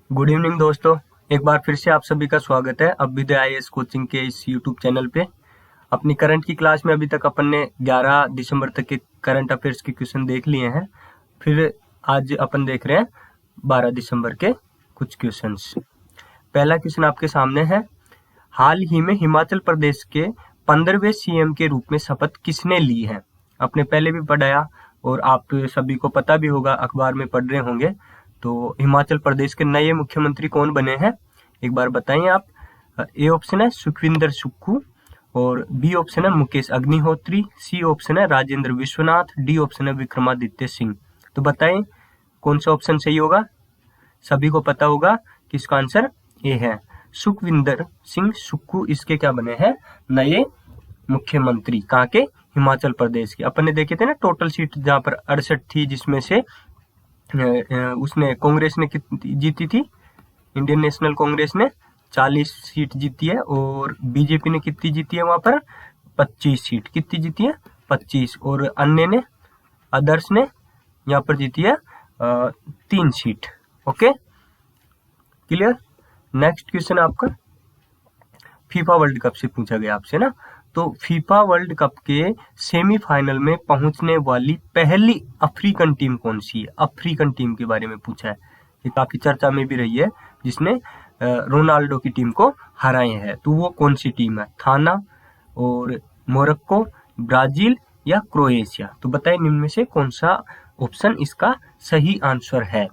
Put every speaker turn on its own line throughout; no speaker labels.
Good evening दोस्तों। एक बार फिर से आप सभी का स्वागत है अभ्युदय आईएएस कोचिंग के इस यूट्यूब चैनल पे। अपनी करंट की क्लास में अभी तक अपन ने 11 दिसंबर तक के करंट अफेयर्स के क्वेश्चन देख लिए हैं। फिर आज अपन देख रहे हैं 12 दिसंबर के कुछ क्वेश्चंस। पहला क्वेश्चन आपके सामने है, हाल ही में हिमाचल प्रदेश के 15वें सीएम के रूप में शपथ किसने ली है? आपने पहले भी पढ़ाया और आप सभी को पता भी होगा, अखबार में पढ़ रहे होंगे। तो हिमाचल प्रदेश के नए मुख्यमंत्री कौन बने हैं, एक बार बताइए आप। ए ऑप्शन है सुखविंदर सुक्खू, और बी ऑप्शन है मुकेश अग्निहोत्री, सी ऑप्शन है राजेंद्र विश्वनाथ, डी ऑप्शन है विक्रमादित्य सिंह। तो बताएं कौन सा ऑप्शन सही होगा। सभी को पता होगा कि इसका आंसर ए है, सुखविंदर सिंह सुक्खू इसके क्या बने हैं, नए मुख्यमंत्री। कहाँ के? हिमाचल प्रदेश के। अपन ने देखे थे ना टोटल सीट जहाँ पर 68 थी, जिसमें से उसने कांग्रेस ने कितनी जीती थी, इंडियन नेशनल कांग्रेस ने 40 सीट जीती है, और बीजेपी ने कितनी जीती है वहां पर 25 सीट। कितनी जीती है? 25। और अन्य ने, अदर्स ने यहाँ पर जीती है 3 seat. Okay, clear. Next question आपका फीफा वर्ल्ड कप से पूछा गया आपसे ना। तो फीफा वर्ल्ड कप के सेमीफाइनल में पहुंचने वाली पहली अफ्रीकन टीम कौन सी है? अफ्रीकन टीम के बारे में पूछा है, ये काफी चर्चा में भी रही है, जिसने रोनाल्डो की टीम को हराए हैं। तो वो कौन सी टीम है? थाना और मोरक्को, ब्राजील या क्रोएशिया। तो बताइए निम्न में से कौन सा ऑप्शन इसका सही आंसर है।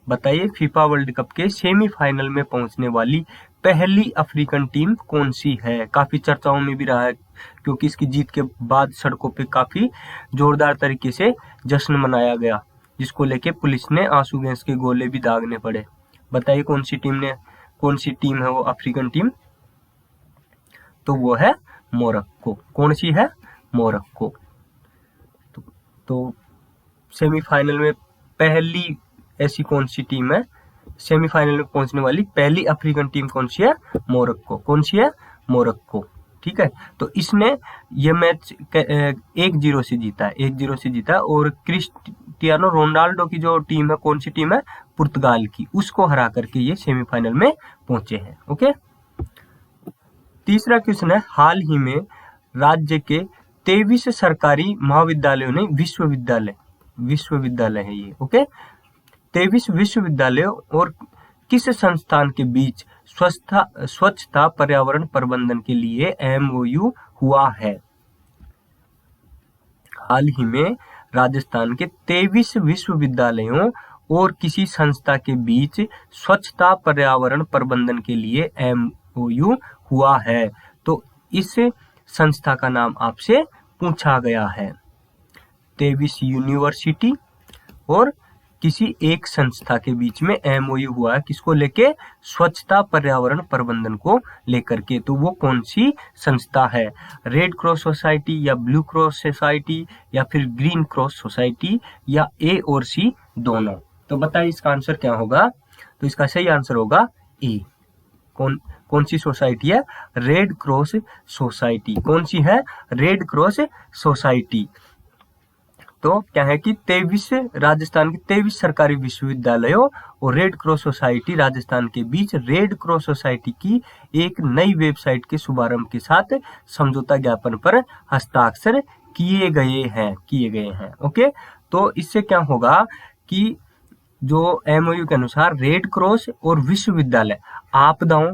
बताइए फीफा वर्ल्ड कप के सेमीफाइनल में पहुंचने वाली पहली अफ्रीकन टीम कौन सी है। काफी चर्चाओं में भी रहा है, क्योंकि इसकी जीत के बाद सड़कों पे काफी जोरदार तरीके से जश्न मनाया गया, जिसको लेके पुलिस ने आंसू गैस के गोले भी दागने पड़े। बताइए कौन सी टीम है वो अफ्रीकन टीम। तो वो है मोरक्को। कौन सी है? मोरक्को। तो सेमीफाइनल में पहली ऐसी कौन सी टीम है, सेमीफाइनल में पहुंचने वाली पहली अफ्रीकन टीम कौन सी है? मोरक्को। कौन सी है? मोरक्को। ठीक है, तो इसने ये मैच 1-0 से जीता है, 1-0 से जीता है। और क्रिस्टियानो रोनाल्डो की जो टीम है, कौन सी टीम है? पुर्तगाल की, उसको हरा करके ये सेमीफाइनल में पहुंचे हैं। ओके, तीसरा क्वेश्चन है, हाल ही में राज्य के 23 सरकारी महाविद्यालयों ने विश्वविद्यालय है ये। ओके, 23 विश्वविद्यालयों और किस संस्थान के बीच स्वच्छता पर्यावरण प्रबंधन के लिए MOU हुआ है? हाल ही में राजस्थान के 23 विश्वविद्यालयों और किसी संस्था के बीच स्वच्छता पर्यावरण प्रबंधन के लिए MOU हुआ है। तो इस संस्था का नाम आपसे पूछा गया है। 23 यूनिवर्सिटी और किसी एक संस्था के बीच में MOU हुआ है, किसको लेके? स्वच्छता पर्यावरण प्रबंधन को लेकर के। तो वो कौन सी संस्था है? रेड क्रॉस सोसाइटी या ब्लू क्रॉस सोसाइटी या फिर ग्रीन क्रॉस सोसाइटी, या ए और सी दोनों। तो बताइए इसका आंसर क्या होगा। तो इसका सही आंसर होगा ए। कौन सी सोसाइटी है? Red cross society. कौन सी है? Red cross society. तो क्या है कि राजस्थान के 23 सरकारी विश्वविद्यालयों और रेड क्रॉस सोसाइटी राजस्थान के बीच रेड क्रॉस सोसाइटी की एक नई वेबसाइट के शुभारंभ के साथ समझौता ज्ञापन पर हस्ताक्षर किए गए हैं। ओके, तो इससे क्या होगा कि जो MOU के अनुसार रेड क्रॉस और विश्वविद्यालय आपदाओं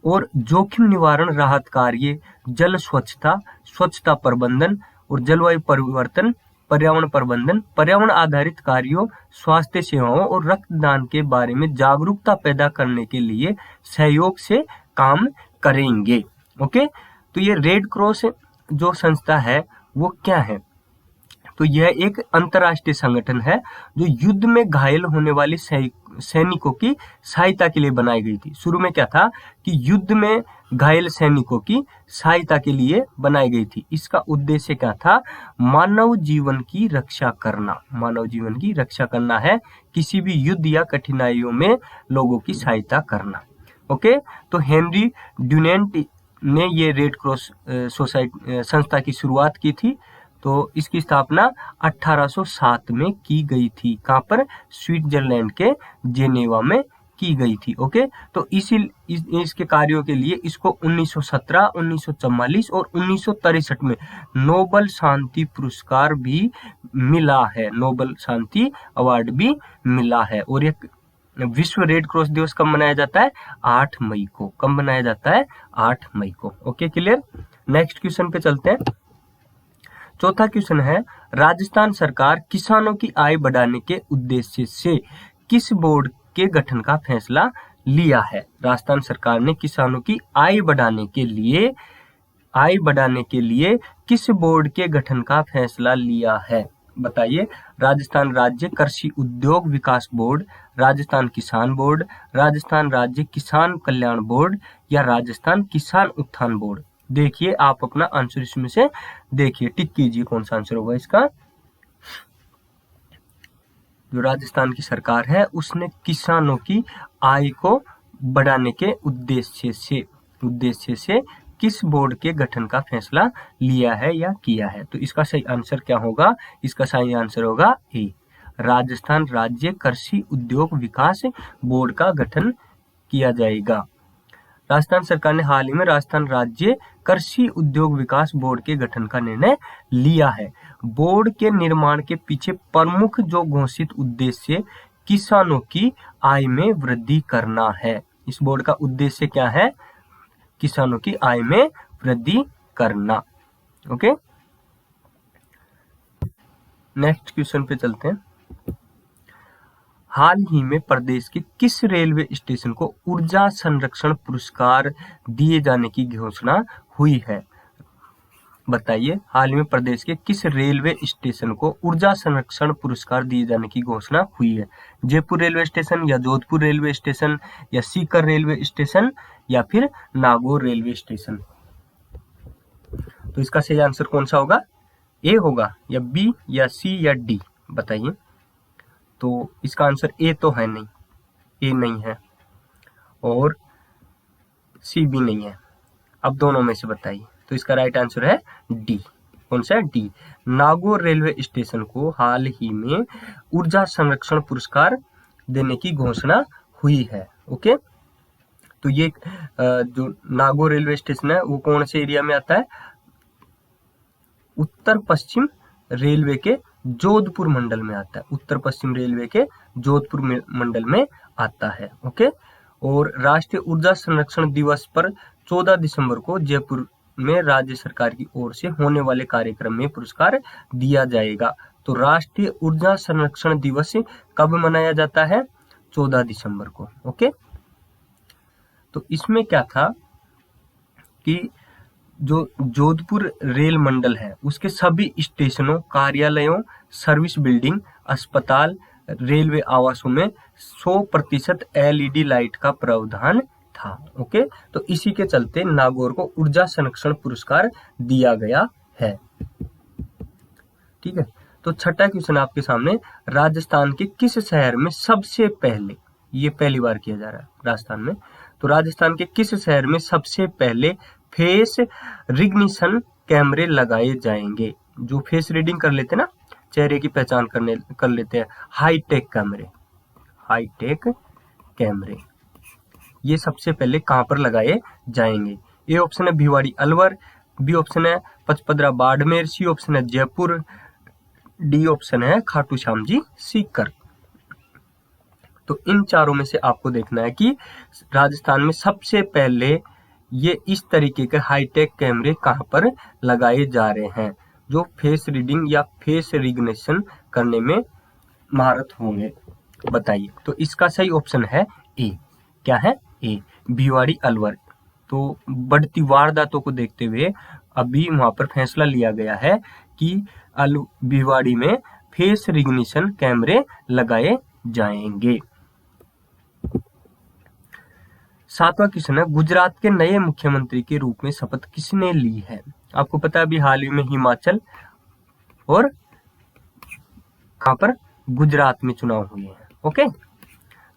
और जोखिम निवारण राहत कार्य, जल स्वच्छता प्रबंधन और जलवायु परिवर्तन, पर्यावरण प्रबंधन, पर्यावरण आधारित कार्यों, स्वास्थ्य सेवाओं और रक्तदान के बारे में जागरूकता पैदा करने के लिए सहयोग से काम करेंगे। ओके, तो ये रेड क्रॉस जो संस्था है वो क्या है? तो यह एक अंतर्राष्ट्रीय संगठन है जो युद्ध में घायल होने वाले सैनिकों की सहायता के लिए बनाई गई थी। शुरू में क्या था कि युद्ध में घायल सैनिकों की सहायता के लिए बनाई गई थी। इसका उद्देश्य क्या था? मानव जीवन की रक्षा करना है, किसी भी युद्ध या कठिनाइयों में लोगों की सहायता करना। ओके, तो हेनरी ड्यूनेंट ने ये रेड क्रॉस सोसाइटी संस्था की शुरुआत की थी। तो इसकी स्थापना 1807 में की गई थी। कहाँ पर? स्विट्जरलैंड के जेनेवा में की गई थी। ओके, तो इसके कार्यों के लिए इसको 1917, 1944 और 1963 में नोबल शांति पुरस्कार भी मिला है, नोबल शांति अवार्ड भी मिला है। और ये विश्व रेड क्रॉस दिवस कब मनाया जाता है? 8 मई को। कब मनाया जाता है? 8 मई को। Okay, clear. नेक्स्ट क्वेश्चन पे चलते हैं। चौथा क्वेश्चन है, राजस्थान सरकार किसानों की आय बढ़ाने के उद्देश्य से किस बोर्ड के गठन का फैसला लिया है? राजस्थान सरकार ने किसानों की आय बढ़ाने के लिए किस बोर्ड के गठन का फैसला लिया है? बताइए। राजस्थान राज्य कृषि उद्योग विकास बोर्ड, राजस्थान किसान बोर्ड, राजस्थान राज्य किसान कल्याण बोर्ड या राजस्थान किसान उत्थान बोर्ड। देखिए, आप अपना आंसर इसमें से देखिए, टिक कीजिए कौन सा आंसर होगा इसका। जो राजस्थान की सरकार है उसने किसानों की आय को बढ़ाने के उद्देश्य से किस बोर्ड के गठन का फैसला लिया है या किया है? तो इसका सही आंसर क्या होगा? इसका सही आंसर होगा ए, राजस्थान राज्य कृषि उद्योग विकास बोर्ड का गठन किया जाएगा। राजस्थान सरकार ने हाल ही में राजस्थान राज्य कृषि उद्योग विकास बोर्ड के गठन का निर्णय लिया है। बोर्ड के निर्माण के पीछे प्रमुख जो घोषित उद्देश्य किसानों की आय में वृद्धि करना है। इस बोर्ड का उद्देश्य क्या है? किसानों की आय में वृद्धि करना। ओके, नेक्स्ट क्वेश्चन पे चलते हैं। हाल ही में प्रदेश के किस रेलवे स्टेशन को ऊर्जा संरक्षण पुरस्कार दिए जाने की घोषणा हुई है? बताइए, हाल ही में प्रदेश के किस रेलवे स्टेशन को ऊर्जा संरक्षण पुरस्कार दिए जाने की घोषणा हुई है? जयपुर रेलवे स्टेशन या जोधपुर रेलवे स्टेशन या सीकर रेलवे स्टेशन या फिर नागौर रेलवे स्टेशन? तो इसका सही आंसर कौन सा होगा? ए होगा या बी या सी या डी? बताइए। तो इसका आंसर ए तो है नहीं, ए नहीं है और सी भी नहीं है। अब दोनों में से बताइए। तो इसका राइट आंसर है डी। कौन सा? डी। नागौर रेलवे स्टेशन को हाल ही में ऊर्जा संरक्षण पुरस्कार देने की घोषणा हुई है। ओके, तो ये जो नागौर रेलवे स्टेशन है वो कौन से एरिया में आता है? उत्तर पश्चिम रेलवे के जोधपुर मंडल में आता है। उत्तर पश्चिम रेलवे के जोधपुर मंडल में आता है। ओके, और राष्ट्रीय ऊर्जा संरक्षण दिवस पर 14 दिसंबर को जयपुर में राज्य सरकार की ओर से होने वाले कार्यक्रम में पुरस्कार दिया जाएगा। तो राष्ट्रीय ऊर्जा संरक्षण दिवस कब मनाया जाता है? 14 दिसंबर को। ओके, तो इसमें क्या था कि जो जोधपुर रेल मंडल है उसके सभी स्टेशनों, कार्यालयों, सर्विस बिल्डिंग, अस्पताल, रेलवे आवासों में 100% LED लाइट का प्रावधान था। ओके, तो इसी के चलते नागौर को ऊर्जा संरक्षण पुरस्कार दिया गया है। ठीक है, तो छठा क्वेश्चन आपके सामने, राजस्थान के किस शहर में सबसे पहले, ये पहली बार किया जा रहा है राजस्थान में, तो राजस्थान के किस शहर में सबसे पहले फेस रिकग्निशन कैमरे लगाए जाएंगे? जो फेस रीडिंग कर लेते हैं ना, चेहरे की पहचान कर लेते हैं, हाईटेक कैमरे ये सबसे पहले कहां पर लगाए जाएंगे? ए ऑप्शन है भिवाड़ी अलवर, बी ऑप्शन है पचपदरा बाड़मेर, सी ऑप्शन है जयपुर, डी ऑप्शन है खाटू श्याम जी सीकर। तो इन चारों में से आपको देखना है कि राजस्थान में सबसे पहले ये इस तरीके के हाईटेक कैमरे कहां पर लगाए जा रहे हैं जो फेस रीडिंग या फेस रिकग्निशन करने में महारत होंगे। बताइए। तो इसका सही ऑप्शन है ए। क्या है? ए, भिवाड़ी अलवर। तो बढ़ती वारदातों को देखते हुए अभी वहां पर फैसला लिया गया है कि भिवाड़ी में फेस रिकग्निशन कैमरे लगाए जाएंगे। सातवां क्वेश्चन है, गुजरात के नए मुख्यमंत्री के रूप में शपथ किसने ली है? आपको पता है अभी हाल ही में हिमाचल और कहां पर? गुजरात में चुनाव हुए हैं। ओके,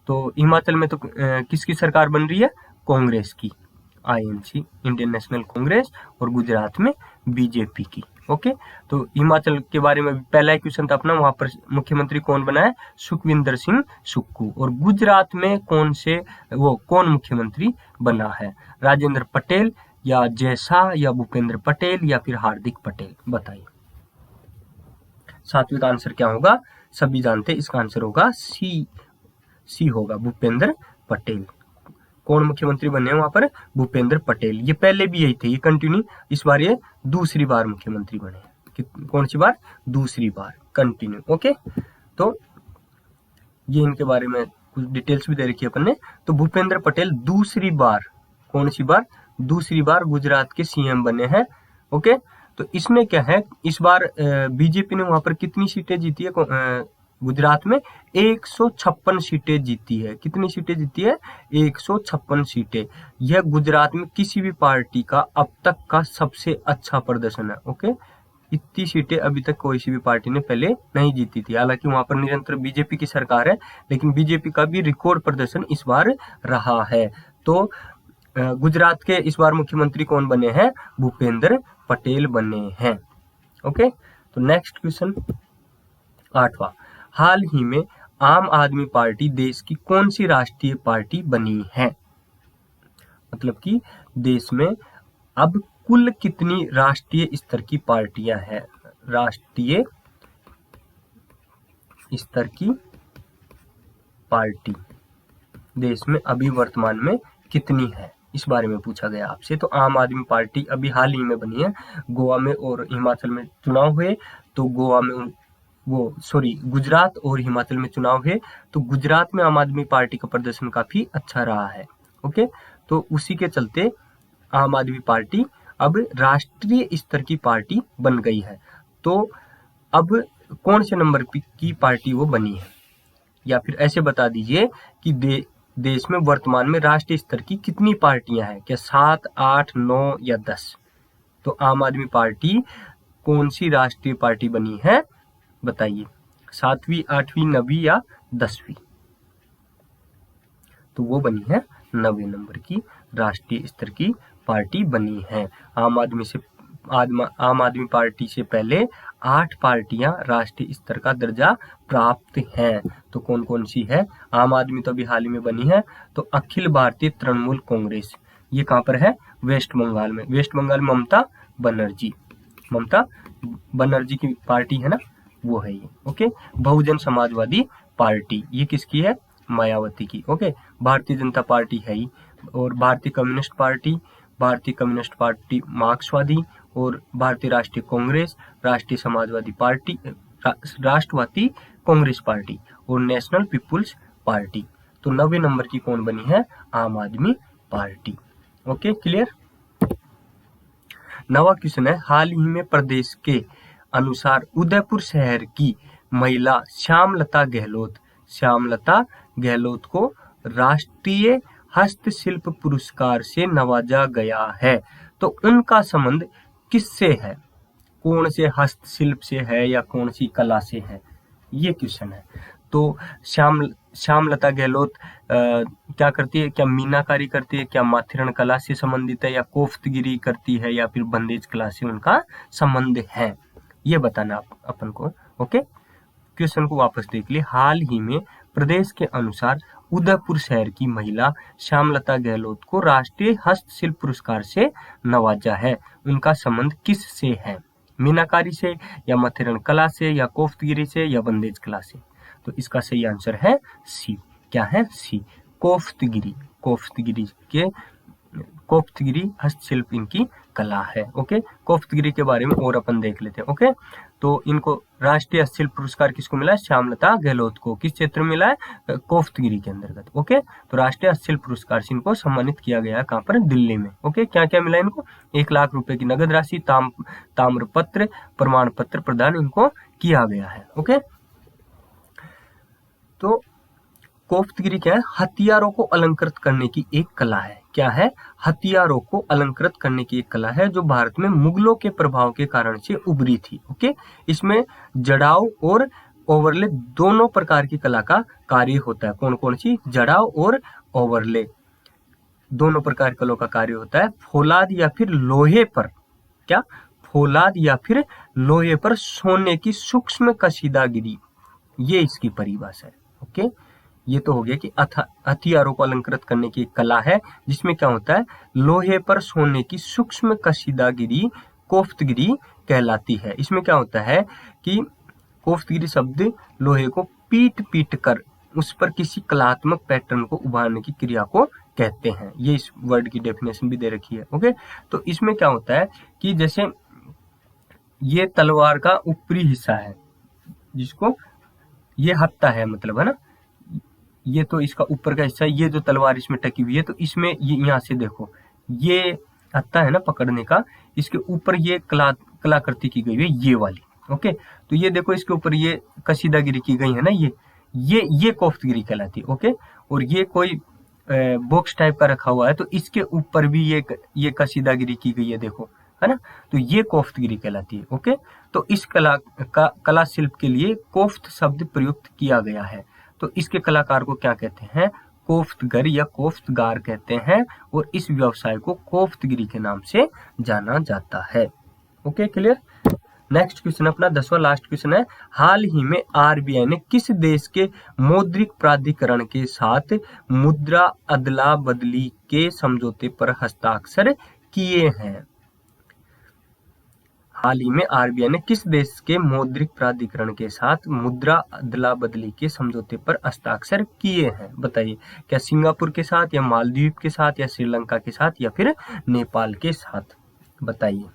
तो हिमाचल में तो किसकी सरकार बन रही है? कांग्रेस की, INC, इंडियन नेशनल कांग्रेस, और गुजरात में बीजेपी की। ओके, तो हिमाचल के बारे में पहला क्वेश्चन था अपना, वहां पर मुख्यमंत्री कौन बना है, सुखविंदर सिंह सुक्खू। और गुजरात में कौन मुख्यमंत्री बना है, राजेंद्र पटेल या जय शाह या भूपेंद्र पटेल या फिर हार्दिक पटेल, बताइए। सात्विक आंसर क्या होगा, सभी जानते हैं इसका आंसर होगा सी होगा, भूपेंद्र पटेल। कौन मुख्यमंत्री बने वहां पर, भूपेंद्र पटेल। ये पहले भी यही थे, ये कंटिन्यू, इस बार ये दूसरी बार मुख्यमंत्री बने। कौन सी बार, दूसरी बार, कंटिन्यू। ओके, तो ये इनके बारे में कुछ डिटेल्स भी दे रखी है अपन ने। तो भूपेंद्र पटेल दूसरी बार, कौन सी बार, दूसरी बार गुजरात के सीएम बने हैं। ओके, तो इसमें क्या है, इस बार बीजेपी ने वहां पर कितनी सीटें जीती है, गुजरात में 156 सीटें जीती है। कितनी सीटें जीती है, 156 सीटें। यह गुजरात में किसी भी पार्टी का अब तक का सबसे अच्छा प्रदर्शन है। ओके, इतनी सीटें अभी तक कोई सी भी पार्टी ने पहले नहीं जीती थी। हालांकि वहां पर निरंतर बीजेपी की सरकार है, लेकिन बीजेपी का भी रिकॉर्ड प्रदर्शन इस बार रहा है। तो गुजरात के इस बार मुख्यमंत्री कौन बने हैं, भूपेंद्र पटेल बने हैं। ओके, तो नेक्स्ट क्वेश्चन 8वां, हाल ही में आम आदमी पार्टी देश की कौन सी राष्ट्रीय पार्टी बनी है। मतलब कि देश में अब कुल कितनी राष्ट्रीय स्तर की पार्टियां हैं, राष्ट्रीय स्तर की पार्टी देश में अभी वर्तमान में कितनी है, इस बारे में पूछा गया आपसे। तो आम आदमी पार्टी अभी हाल ही में बनी है, गोवा में और हिमाचल में चुनाव हुए, तो गुजरात और हिमाचल में चुनाव हुए, तो गुजरात में आम आदमी पार्टी का प्रदर्शन काफी अच्छा रहा है। ओके, तो उसी के चलते आम आदमी पार्टी अब राष्ट्रीय स्तर की पार्टी बन गई है। तो अब कौन से नंबर की पार्टी वो बनी है, या फिर ऐसे बता दीजिए कि देश में वर्तमान में राष्ट्रीय स्तर की कितनी पार्टियां हैं, क्या 7, 8, 9 या 10। तो आम आदमी पार्टी कौन सी राष्ट्रीय पार्टी बनी है, बताइए, 7वीं, 8वीं, 9वीं या 10वीं। तो वो बनी है 9वें नंबर की राष्ट्रीय स्तर की पार्टी बनी है। आम आदमी पार्टी से पहले 8 पार्टियां राष्ट्रीय स्तर का दर्जा प्राप्त हैं। तो कौन कौन सी है, आम आदमी तो अभी हाल ही में बनी है, तो अखिल भारतीय तृणमूल कांग्रेस, ये कहां पर है, वेस्ट बंगाल में। वेस्ट बंगाल में ममता बनर्जी की पार्टी है ना, वो है ये। ओके, बहुजन समाजवादी पार्टी, ये किसकी है, मायावती की। ओके, भारतीय जनता पार्टी है ही, और भारतीय कम्युनिस्ट पार्टी मार्क्सवादी, और भारतीय राष्ट्रीय कांग्रेस, राष्ट्रीय समाजवादी पार्टी, राष्ट्रवादी कांग्रेस पार्टी और नेशनल पीपुल्स पार्टी। तो 9वें नंबर की कौन बनी है, Aam Aadmi party. Okay, clear. 9वां क्वेश्चन है, हाल ही में प्रदेश के अनुसार उदयपुर शहर की महिला श्यामलता गहलोत को राष्ट्रीय हस्तशिल्प पुरस्कार से नवाजा गया है। तो उनका संबंध किससे है, कौन से हस्तशिल्प से है या कौन सी कला से है, ये क्वेश्चन है। तो श्यामलता गहलोत क्या करती है, क्या मीनाकारी करती है, क्या माथेरन कला से संबंधित है, या कोफ्तगिरी करती है, या फिर बंदेज कला से उनका संबंध है, ये बताना अपन को। ओके, क्वेश्चन को वापस देख लिए। हाल ही में प्रदेश के अनुसार उदयपुर शहर की महिला श्यामलता गहलोत को राष्ट्रीय हस्तशिल्प पुरस्कार से नवाजा है। उनका संबंध किस से है, मीनाकारी से, या माथेरन कला से, या कोफ्तगिरी से, या बंदेज कला से। तो इसका सही आंसर है सी। क्या है, सी, कोफ्तगिरी हस्तशिल्प इनकी कला है। ओके, कोफ्तगिरी के बारे में और अपन देख लेते हैं। ओके, तो इनको राष्ट्रीय हस्तशिल्प पुरस्कार किसको मिला है, श्यामलता गहलोत को। किस क्षेत्र में मिला है, कोफ्तगिरी के अंतर्गत। ओके, तो राष्ट्रीय हस्तशिल्प पुरस्कार से इनको सम्मानित किया गया है, कहाँ पर, दिल्ली में। ओके, क्या क्या मिला इनको, 1 लाख रुपए की नगद राशि, ताम्रपत्र, प्रमाण पत्र प्रदान इनको किया गया है। ओके, तो कोफ्तगिरी क्या है, हथियारों को अलंकृत करने की एक कला है। क्या है, हथियारों को अलंकृत करने की एक कला है, जो भारत में मुगलों के प्रभाव के कारण से उभरी थी। ओके, इसमें जड़ाव और ओवरले दोनों प्रकार की कला का कार्य होता है। कौन कौन सी, जड़ाव और ओवरले दोनों प्रकार कला का कार्य होता है। फौलाद या फिर लोहे पर, क्या, फौलाद या फिर लोहे पर सोने की सूक्ष्म कशीदागिरी, ये इसकी परिभाषा है। ओके, ये तो हो गया कि हथियारों को अलंकृत करने की एक कला है जिसमें क्या होता है, लोहे पर सोने की सूक्ष्म कशीदागिरी कोफ्तगिरी कहलाती है। इसमें क्या होता है कि कोफ्तगिरी शब्द लोहे को पीट पीट कर उस पर किसी कलात्मक पैटर्न को उभारने की क्रिया को कहते हैं। ये इस वर्ड की डेफिनेशन भी दे रखी है। ओके, तो इसमें क्या होता है कि जैसे ये तलवार का ऊपरी हिस्सा है जिसको ये हत्ता है, मतलब है ना, ये तो इसका ऊपर का हिस्सा है, ये जो तलवार इसमें टकी हुई है, तो इसमें ये यहाँ से देखो ये हत्ता है ना पकड़ने का, इसके ऊपर ये कलाकृति की गई है ये वाली। ओके, तो ये देखो इसके ऊपर ये कशीदागिरी की गई है ना, ये कोफ्तगिरी कहलाती है। ओके, और ये कोई बॉक्स टाइप का रखा हुआ है तो इसके ऊपर भी ये कशीदागिरी की गई है, देखो है ना, तो ये कोफ्तगिरी कहलाती है। ओके, तो इस कला शिल्प के लिए कोफ्त शब्द प्रयुक्त किया गया है। तो इसके कलाकार को क्या कहते हैं, कोफ्तगर या कोफ्तगार कहते हैं, और इस व्यवसाय को कोफ्तगिरी के नाम से जाना जाता है। Okay, clear. नेक्स्ट क्वेश्चन अपना 10वां लास्ट क्वेश्चन है, हाल ही में आरबीआई ने किस देश के मौद्रिक प्राधिकरण के साथ मुद्रा अदला बदली के समझौते पर हस्ताक्षर किए हैं। हाल ही में आरबीआई ने किस देश के मौद्रिक प्राधिकरण के साथ मुद्रा अदला बदली के समझौते पर हस्ताक्षर किए हैं, बताइए। क्या सिंगापुर के साथ, या मालदीव के साथ, या श्रीलंका के साथ, या फिर नेपाल के साथ, बताइए।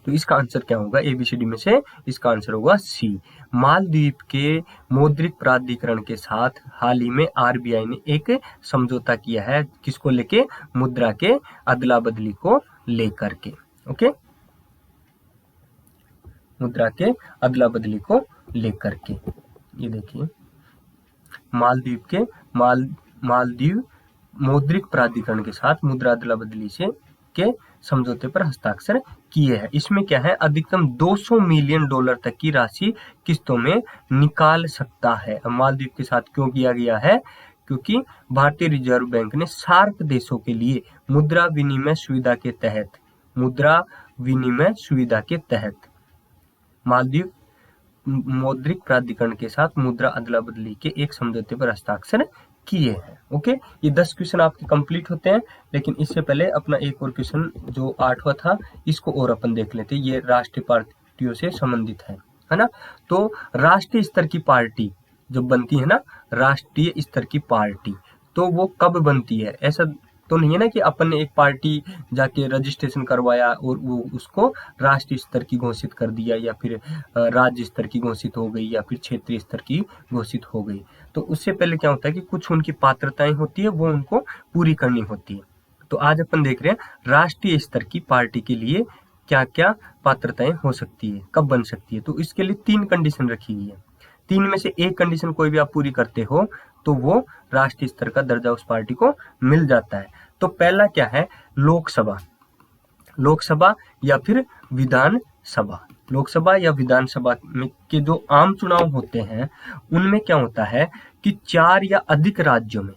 तो इसका आंसर क्या होगा, एबीसीडी में से इसका आंसर होगा सी, मालदीव के मौद्रिक प्राधिकरण के साथ हाल ही में आरबीआई ने एक समझौता किया है, किसको लेके, मुद्रा के अदला बदली को लेकर के। ओके, मुद्रा के अदला बदली को लेकर के, ये देखिए मालदीव मौद्रिक प्राधिकरण के साथ मुद्रा अदला बदली से के समझौते पर हस्ताक्षर किए हैं। इसमें क्या है, अधिकतम $200 मिलियन तक की राशि किस्तों में निकाल सकता है। मालदीव के साथ क्यों किया गया है, क्योंकि भारतीय रिजर्व बैंक ने सार्क देशों के लिए मुद्रा विनिमय सुविधा के तहत मालदीव मौद्रिक प्राधिकरण के साथ मुद्रा अदला बदली के एक समझौते पर हस्ताक्षर किए हैं। ओके, ये 10 क्वेश्चन आपके कंप्लीट होते हैं, लेकिन इससे पहले अपना एक और क्वेश्चन जो 8वां था इसको और अपन देख लेते हैं। ये राष्ट्रीय पार्टियों से संबंधित है ना। तो राष्ट्रीय स्तर की पार्टी जब बनती है ना, राष्ट्रीय स्तर की पार्टी, तो वो कब बनती है, ऐसा तो नहीं है ना कि अपन ने एक पार्टी जाके रजिस्ट्रेशन करवाया और वो उसको राष्ट्रीय स्तर की घोषित कर दिया, या फिर राज्य स्तर की घोषित हो गई, या फिर क्षेत्रीय स्तर की घोषित हो गई। तो उससे पहले क्या होता है कि कुछ उनकी पात्रताएं होती है, वो उनको पूरी करनी होती है। तो आज अपन देख रहे हैं राष्ट्रीय स्तर की पार्टी के लिए क्या क्या पात्रताएं हो सकती है, कब बन सकती है। तो इसके लिए 3 कंडीशन रखी हुई है, 3 में से एक कंडीशन कोई भी आप पूरी करते हो तो वो राष्ट्रीय स्तर का दर्जा उस पार्टी को मिल जाता है। तो पहला क्या है, लोकसभा या फिर विधानसभा। लोकसभा या विधानसभा में के जो आम चुनाव होते हैं उनमें क्या होता है कि 4 या अधिक राज्यों में,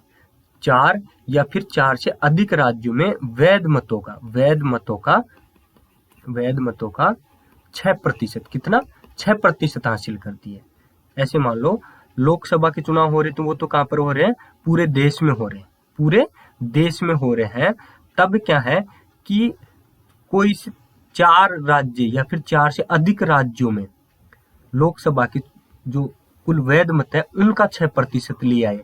4 या फिर 4 से अधिक राज्यों में वैध मतों का 6%, कितना, 6% हासिल करती है। ऐसे मान लो लोकसभा के चुनाव हो रहे तो वो तो कहाँ पर हो रहे हैं, पूरे देश में हो रहे हैं। तब क्या है कि कोई 4 राज्य या फिर 4 से अधिक राज्यों में लोकसभा की जो कुल वैध मत है उनका 6% लिया है।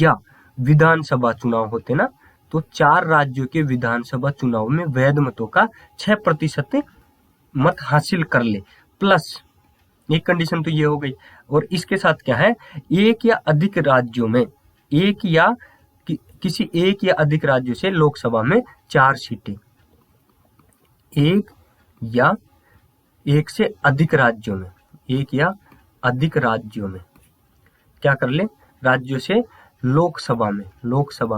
या विधानसभा चुनाव होते ना, तो 4 राज्यों के विधानसभा चुनाव में वैध मतों का 6% मत हासिल कर ले, प्लस एक कंडीशन तो ये हो गई। और इसके साथ क्या है, एक या अधिक राज्यों में किसी एक या अधिक राज्यों से लोकसभा में 4 सीटें, एक से अधिक राज्यों में क्या कर ले, राज्यों से लोकसभा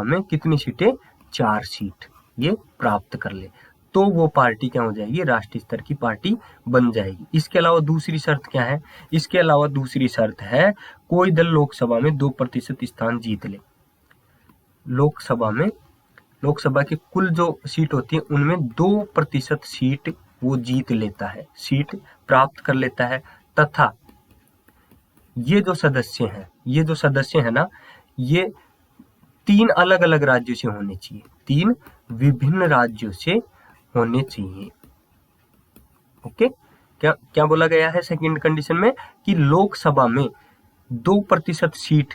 में कितनी सीटें, 4 सीट ये प्राप्त कर ले, तो वो पार्टी क्या हो जाएगी, राष्ट्रीय स्तर की पार्टी बन जाएगी। इसके अलावा दूसरी शर्त क्या है, दूसरी शर्त है कोई दल लोकसभा में 2% स्थान जीत ले। लोकसभा की कुल जो सीट होती है उनमें 2% सीट वो जीत लेता है, सीट प्राप्त कर लेता है। तथा ये जो सदस्य हैं ना, ये 3 अलग-अलग राज्यों से होने चाहिए, 3 विभिन्न राज्यों से होने चाहिए। ओके, क्या बोला गया है सेकंड कंडीशन में कि लोकसभा में 2% सीट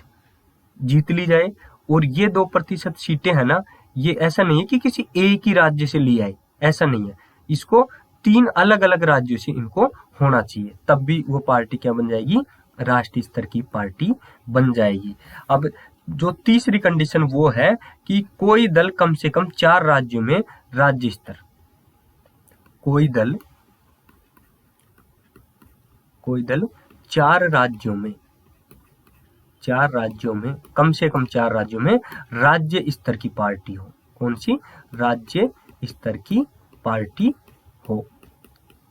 जीत ली जाए, और ये 2% सीटें है ना, ये ऐसा नहीं है कि किसी एक ही राज्य से ली आए, ऐसा नहीं है, इसको 3 अलग-अलग राज्यों से इनको होना चाहिए, तब भी वो पार्टी क्या बन जाएगी, राष्ट्रीय स्तर की पार्टी बन जाएगी। अब जो तीसरी कंडीशन वो है कि कोई दल कम से कम 4 राज्यों में राज्य स्तर, कोई दल 4 राज्यों में कम से कम 4 राज्यों में राज्य स्तर की पार्टी हो। कौन सी? राज्य स्तर की पार्टी हो,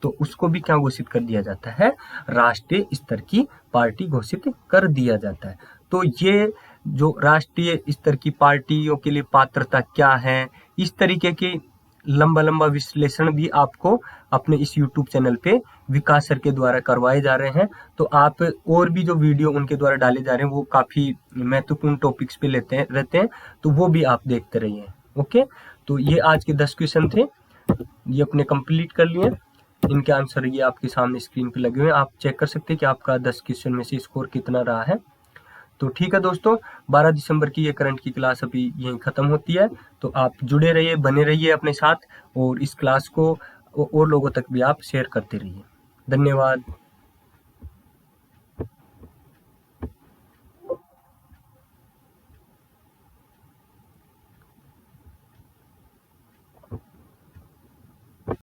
तो उसको भी क्या घोषित कर दिया जाता है, राष्ट्रीय स्तर की पार्टी घोषित कर दिया जाता है। तो ये जो राष्ट्रीय स्तर की पार्टियों के लिए पात्रता क्या है, इस तरीके की लंबा विश्लेषण भी आपको अपने इस YouTube चैनल पे विकास सर के द्वारा करवाए जा रहे हैं। तो आप और भी जो वीडियो उनके द्वारा डाले जा रहे हैं वो काफी महत्वपूर्ण टॉपिक्स पे रहते हैं, तो वो भी आप देखते रहिए। ओके, तो ये आज के 10 क्वेश्चन थे, ये अपने कंप्लीट कर लिए। इनके आंसर ये आपके सामने स्क्रीन पे लगे हुए हैं, आप चेक कर सकते हैं कि आपका 10 क्वेश्चन में से स्कोर कितना रहा है। तो ठीक है दोस्तों, 12 दिसंबर की ये करंट की क्लास अभी यहीं खत्म होती है, तो आप जुड़े रहिए, बने रहिए अपने साथ, और इस क्लास को और लोगों तक भी आप शेयर करते रहिए। धन्यवाद।